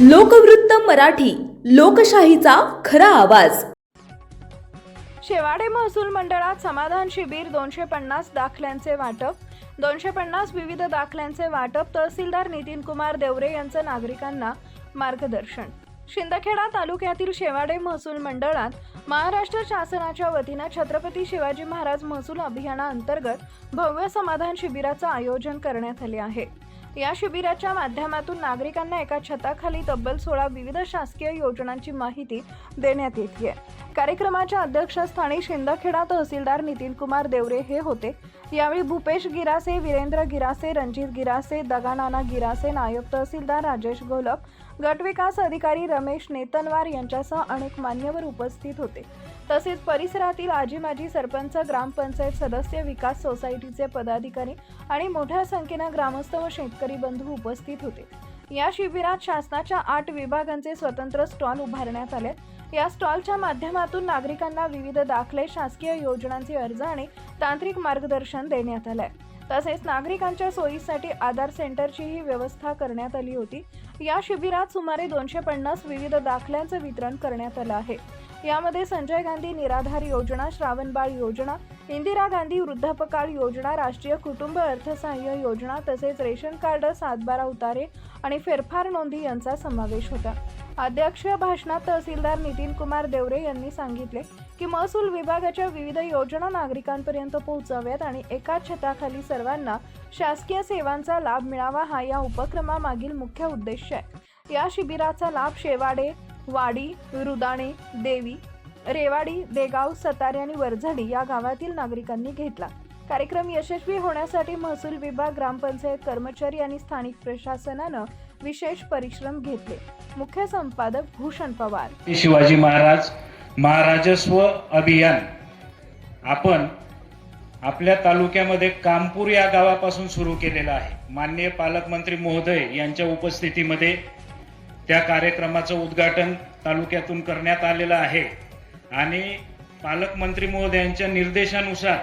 लोकवृत्त मराठी, लोकशाहीचा खरा आवाज. शेवाडे महसूल मंडळात समाधान शिबिर. 250 दाखल्यांचे वाटप. 250 विविध दाखल्यांचे वाटप. तहसीलदार नितीन कुमार देवरे यांचं नागरिकांना मार्गदर्शन. शिंदखेडा तालुक्यातील शेवाडे महसूल मंडळात महाराष्ट्र शासनाच्या वतीनं छत्रपती शिवाजी महाराज महसूल अभियानाअंतर्गत भव्य समाधान शिबिराचं आयोजन करण्यात आले आहे. या शिबिराच्या माध्यमातून नागरिकांना एका छताखाली तब्बल 16 विविध शासकीय योजनांची माहिती देण्यात येते. कार्यक्रमाच्या अध्यक्षस्थानी शिंदखेडा तहसीलदार नितीन कुमार देवरे हे होते. यावेळी भूपेश गिरासे, वीरेंद्र गिरासे, रणजित गिरासे, दगानाना गिरासे, नायब तहसीलदार राजेश घोलप, गट विकास अधिकारी रमेश नेतनवार यांच्यासह अनेक मान्यवर उपस्थित होते. तसेच परिसरातील आजी माजी सरपंच, ग्रामपंचायत सदस्य, विकास सोसायटीचे पदाधिकारी आणि मोठ्या संख्येने ग्रामस्थ व शेतकरी बंधू उपस्थित होते. या शिबिरात शासनाच्या 8 विभागांचे स्वतंत्र स्टॉल उभारण्यात आले. या स्टॉलच्या माध्यमातून नागरिकांना विविध दाखले, शासकीय योजनांचे अर्ज आणि तांत्रिक मार्गदर्शन देण्यात आले. तसेच नागरिकांच्या सोयीसाठी आधार सेंटरचीही व्यवस्था करण्यात आली होती. या शिबिरात सुमारे 250 विविध दाखल्यांचं वितरण करण्यात आलं आहे. यामध्ये संजय गांधी निराधार योजना, श्रावणबाळ योजना, इंदिरा गांधी वृद्धापकाळ योजना, राष्ट्रीय कुटुंब अर्थसहाय्य योजना तसेच रेशन कार्ड, 7/12 उतारे आणि फेरफार नोंदी यांचा समावेश होता. अध्यक्ष भाषणात तहसीलदार नितीन कुमार देवरे यांनी सांगितले की महसूल विभागाच्या विविध योजना नागरिकांपर्यंत पोहोचाव्यात आणि एकाच छताखाली सर्वांना शासकीय सेवांचा लाभ मिळावा हा या उपक्रमामागील मुख्य उद्देश आहे. या शिबिराचा लाभ शेवाडे, वाडी, रुदाणे, देवी, रेवाडी, देगाव, सतारे आणि वरझडी या गावातील नागरिकांनी घेतला. कार्यक्रम यशस्वी होण्यासाठी महसूल विभाग, ग्रामपंचायत कर्मचारी आणि स्थानिक प्रशासनानं विशेष परिश्रम घेतले. मुख्य संपादक भूषण पवार. शिवाजी महाराज महाराजस्व अभियान आपण आपल्या तालुक्यामध्ये कामपूर या गावापासून सुरू केलेलं आहे. माननीय पालकमंत्री महोदय यांच्या उपस्थितीमध्ये त्या कार्यक्रमाचं उद्घाटन तालुक्यातून करण्यात आलेलं आहे आणि पालकमंत्री महोदयांच्या निर्देशानुसार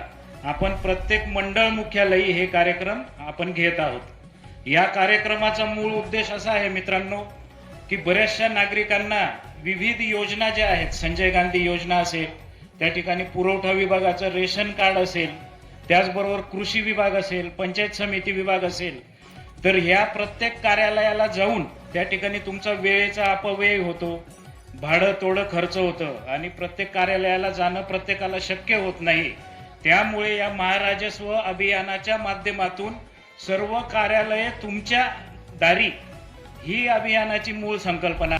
आपण प्रत्येक मंडळ मुख्यालयी हे कार्यक्रम आपण घेत आहोत. या कार्यक्रमाचा मूळ उद्देश असा आहे मित्रांनो की बऱ्याचशा नागरिकांना विविध योजना ज्या आहेत, संजय गांधी योजना असेल, त्या ठिकाणी पुरवठा विभागाचं रेशन कार्ड असेल, त्याचबरोबर कृषी विभाग असेल, पंचायत समिती विभाग असेल, तर ह्या प्रत्येक कार्यालयाला जाऊन त्या ठिकाणी तुमचा वेळेचा अपव्यय होतो, भाडं तोडं खर्च होतं आणि प्रत्येक कार्यालयाला जाणं प्रत्येकाला शक्य होत नाही. त्यामुळे या महाराजस्व अभियानाच्या माध्यमातून सर्व कार्यालये तुमच्या दारी ही अभियानाची मूळ संकल्पना